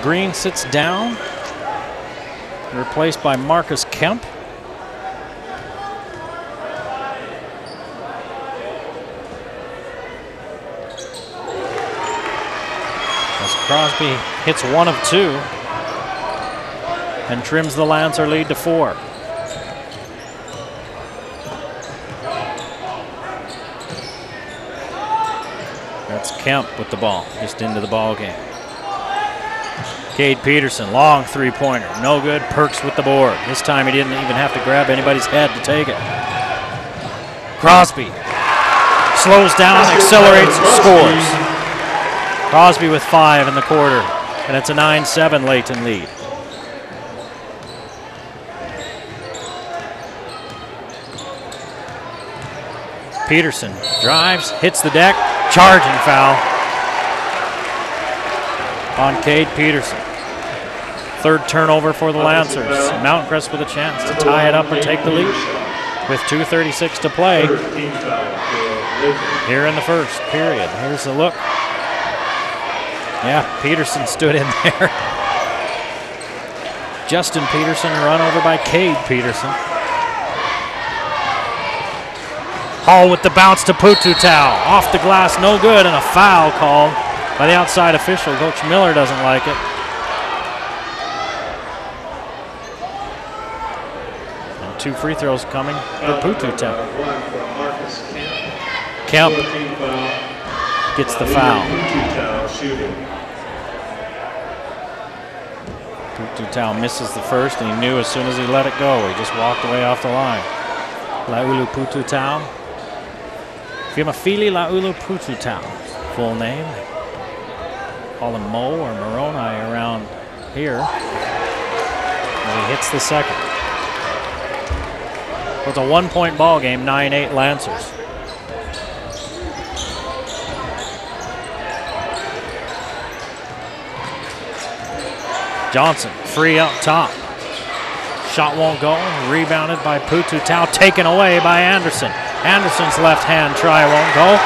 Green sits down, replaced by Marcus Kemp. As Crosby hits 1 of 2 and trims the Lancer lead to 4. That's Kemp with the ball, just into the ball game. Cade Peterson, long three-pointer, no good. Perks with the board. This time he didn't even have to grab anybody's head to take it. Crosby slows down, accelerates, scores. Crosby with 5 in the quarter, and it's a 9-7 Layton lead. Peterson drives, hits the deck, charging foul on Cade Peterson. 3rd turnover for the Lancers. Mountain Crest with a chance to tie it up and take the lead with 2:36 to play here in the first period. Here's the look. Yeah, Peterson stood in there. Justin Peterson run over by Cade Peterson. Hall with the bounce to Pututau. Off the glass, no good, and a foul called by the outside official. Coach Miller doesn't like it. And 2 free throws coming for Pututau. Kemp gets the foul. Pututau misses the first, and he knew as soon as he let it go. He just walked away off the line. Laulu Pututau. Fiamafili Laulu Pututau, full name. Call him Mo or Moroni around here. And he hits the second. It's a 1-point ball game, 9-8 Lancers. Johnson, free up top. Shot won't go, rebounded by Pututau, taken away by Anderson. Anderson's left hand try won't go.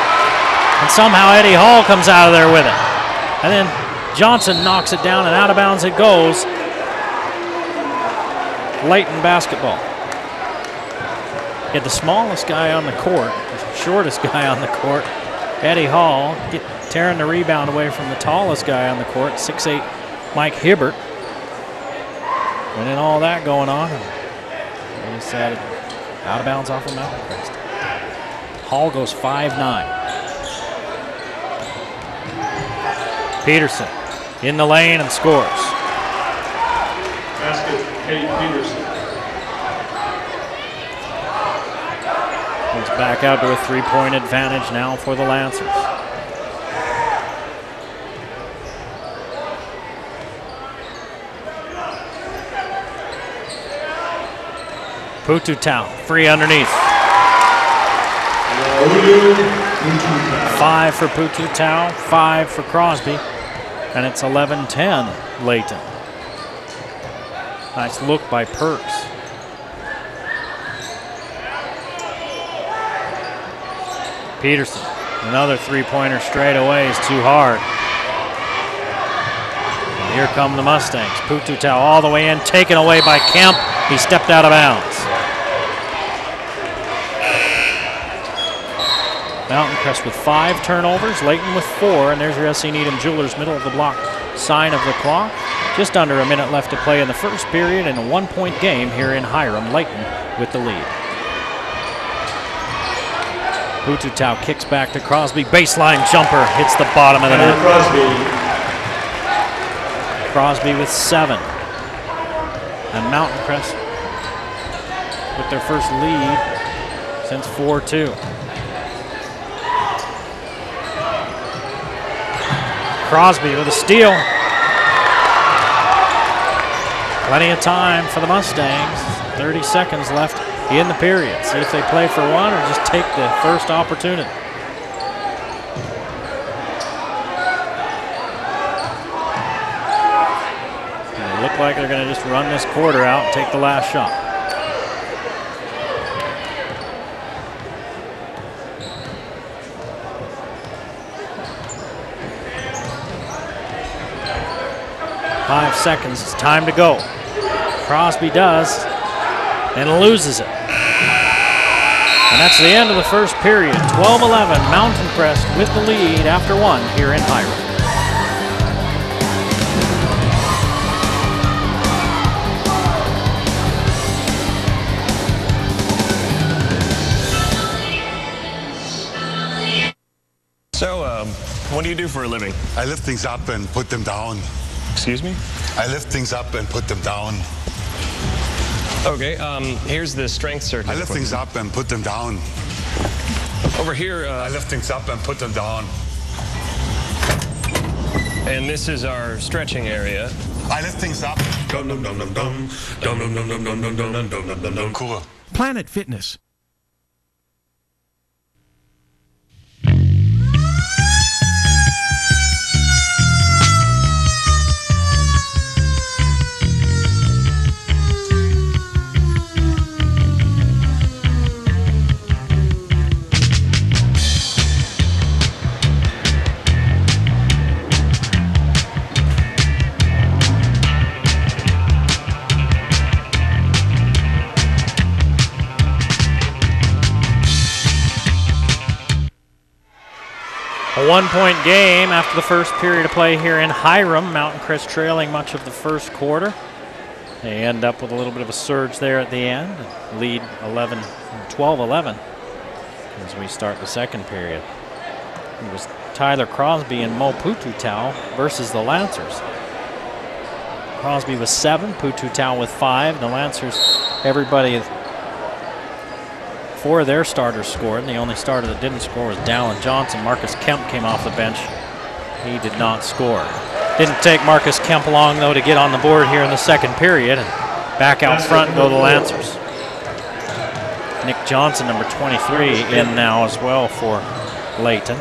And somehow Eddie Hall comes out of there with it. And then Johnson knocks it down and out of bounds it goes. Layton basketball. Get the smallest guy on the court, the shortest guy on the court, Eddie Hall, tearing the rebound away from the tallest guy on the court, 6'8" Mike Hibbert. And then all that going on, and he decided out of bounds off of Mountain Crest. Hall goes 5'9". Peterson in the lane and scores. Basket, Cade Peterson. It's back out to a 3-point advantage now for the Lancers. Pututau, free underneath. 5 for Pututau, 5 for Crosby, and it's 11-10 Layton. Nice look by Perks. Peterson, another 3-pointer straight away is too hard. And here come the Mustangs. Pututau all the way in, taken away by Kemp. He stepped out of bounds. Mountain Crest with 5 turnovers, Layton with 4, and there's your SC Needham Jewelers middle of the block sign of the clock. Just under a minute left to play in the first period in a 1-point game here in Hiram. Layton with the lead. Pututau kicks back to Crosby, baseline jumper, hits the bottom of the net. Crosby with 7. And Mountain Crest with their first lead since 4-2. Crosby with a steal. Plenty of time for the Mustangs. 30 seconds left in the period. See if they play for one or just take the first opportunity. They look like they're going to just run this quarter out and take the last shot. 5 seconds. It's time to go. Crosby does and loses it. And that's the end of the first period. 12-11, Mountain Crest with the lead after 1 here in Hiram. So, what do you do for a living? I lift things up and put them down. Excuse me? I lift things up and put them down. Okay, here's the strength certificate. I lift things up and put them down. Over here, I lift things up and put them down. and this is our stretching area. I lift things up. Dum dum dum dum dum dum dum dum dum dum dum dum dum dum dum dum. Cool. Planet Fitness. A 1-point game after the first period of play here in Hiram. Mountain Crest trailing much of the first quarter. They end up with a little bit of a surge there at the end. Lead 12-11 as we start the second period. It was Tyler Crosby and Mo Pututau versus the Lancers. Crosby with 7, Pututau with 5. The Lancers, everybody, 4 of their starters scored, and the only starter that didn't score was Dallin Johnson. Marcus Kemp came off the bench. He did not score. Didn't take Marcus Kemp long, though, to get on the board here in the second period. And back out front go the Lancers. Nick Johnson, number 23, in now as well for Layton.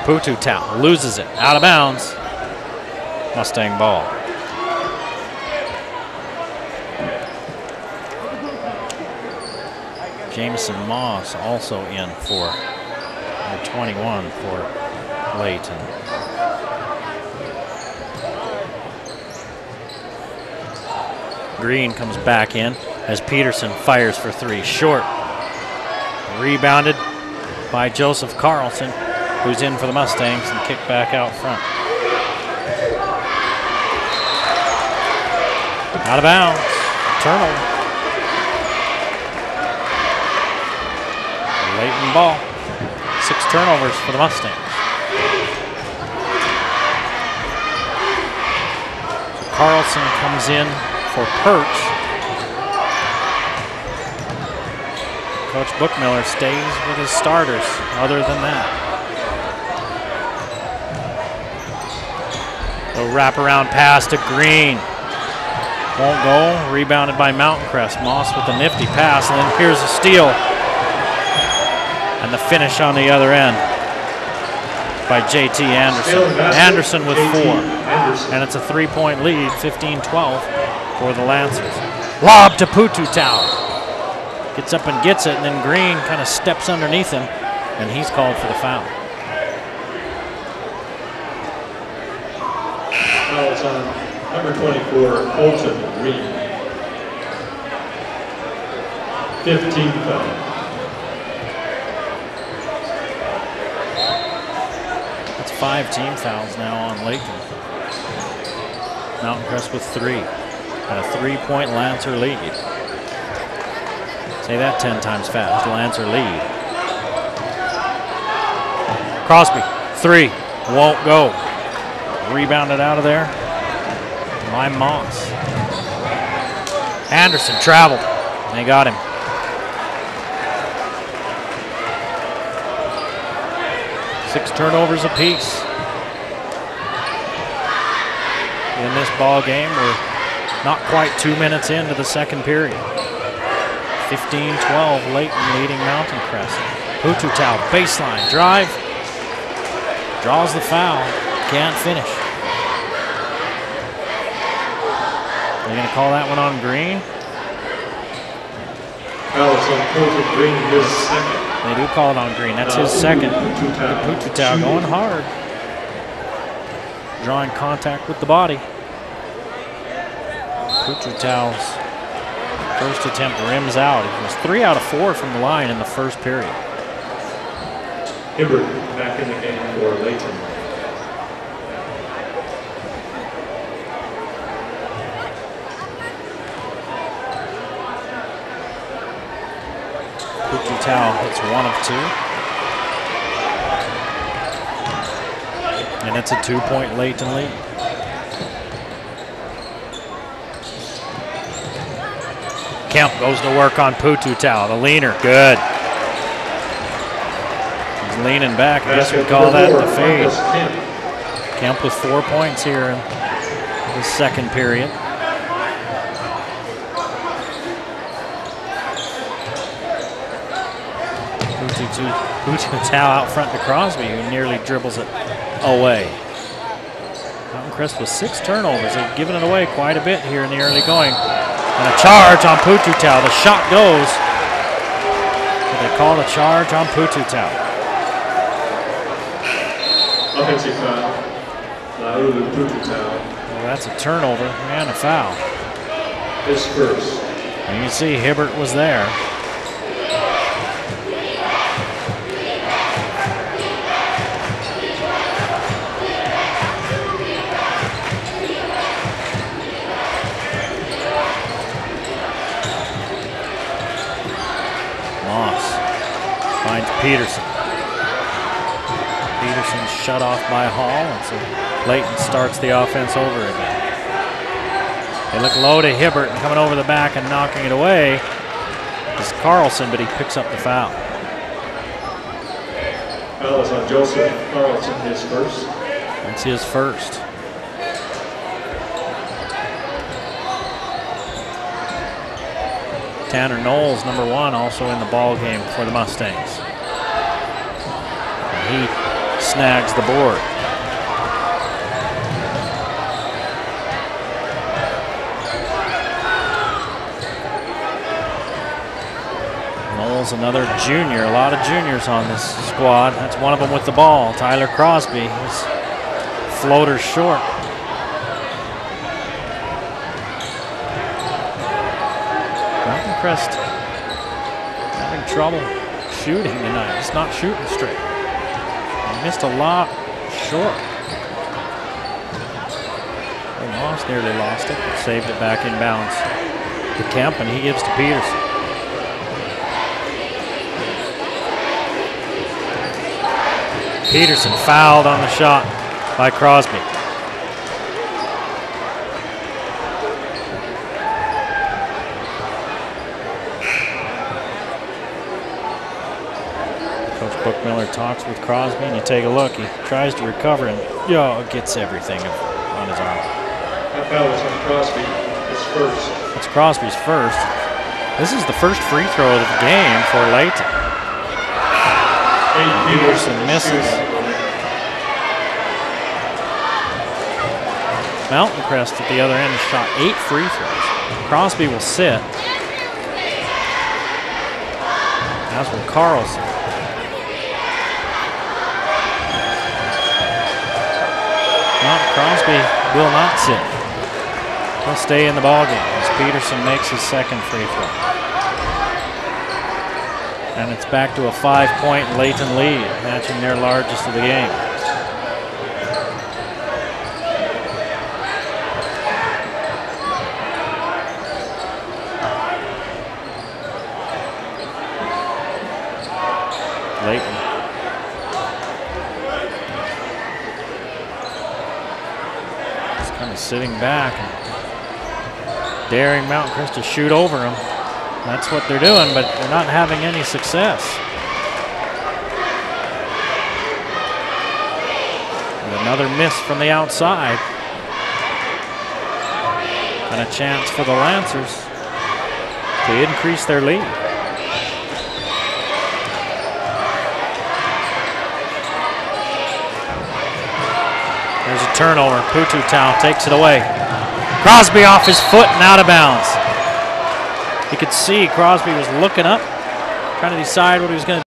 Pututau loses it, out of bounds. Mustang ball. Jameson Moss also in for number 21 for Layton. Green comes back in as Peterson fires for 3. Short. Rebounded by Joseph Carlson, who's in for the Mustangs, and kicked back out front. Out of bounds. Turnover. Layton ball. 6 turnovers for the Mustangs. So Carlson comes in for Perch. Coach Bookmiller stays with his starters other than that. A wraparound pass to Green. Won't go. Rebounded by Mountain Crest. Moss with a nifty pass, and then here's a steal. And the finish on the other end by J.T. Anderson. Anderson with 4. And it's a 3-point lead, 15-12 for the Lancers. Lob to Pututau. Gets up and gets it, and then Green kind of steps underneath him, and he's called for the foul. Fouls on number 24, Colton Green. 15 fouls. That's 5 team fouls now on Layton. Mountain Crest with 3. And a 3-point Lancer lead. Say that 10 times fast. Lancer lead. Crosby, 3. Won't go. Rebounded out of there by Moss. Anderson traveled. They got him. Six turnovers apiece in this ball game. We're not quite 2 minutes into the second period. 15-12, Layton leading Mountain Crest. Pututau, baseline drive, draws the foul, can't finish. They're going to call that one on Green. Fouls on Colton Green, his second. They do call it on Green. That's his second. Pututau going hard. drawing contact with the body. Pututau's first attempt rims out. He was 3 out of 4 from the line in the first period. Hibbert back in the game for Layton. Pututau hits 1 of 2. And it's a 2-point Layton lead. Kemp goes to work on Pututau. The leaner, good. He's leaning back. I guess we'd call that the fade. Kemp with 4 points here in the second period. Pututau out front to Crosby, who nearly dribbles it away. Mountain Crest with 6 turnovers. They've given it away quite a bit here in the early going. And a charge on Pututau. The shot goes. But they call a charge on Pututau. Offensive foul. Laulu Pututau. Well, that's a turnover and a foul. His first. And you can see Hibbert was there. Finds Peterson. Peterson's shut off by Hall, and so Layton starts the offense over again. They look low to Hibbert, and coming over the back and knocking it away is Carlson, but he picks up the foul. Foul is on Joseph Carlson, his first. That's his first. Tanner Knowles, number 1, also in the ball game for the Mustangs. And he snags the board. Knowles, another junior. A lot of juniors on this squad. That's one of them with the ball. Tyler Crosby. His floater short. Crest having trouble shooting tonight. It's not shooting straight. He missed a lot short. Nearly lost it, but saved it back in bounds to Kemp, and he gives to Peterson. Peterson fouled on the shot by Crosby. Miller talks with Crosby, and you take a look. He tries to recover and gets everything on his arm. That foul is on Crosby, his first. That's Crosby's first. This is the first free throw of the game for Layton. Peterson misses. Mountain Crest at the other end shot 8 free throws. Crosby will sit. As will Carlson. Crosby will not sit. He'll stay in the ballgame as Peterson makes his second free throw. And it's back to a 5-point Layton lead, matching their largest of the game. Layton. Kind of sitting back and daring Mountain Crest to shoot over him. That's what they're doing, but they're not having any success. And another miss from the outside. And a chance for the Lancers to increase their lead. There's a turnover. Pututau takes it away. Crosby off his foot and out of bounds. You could see Crosby was looking up, trying to decide what he was going to do.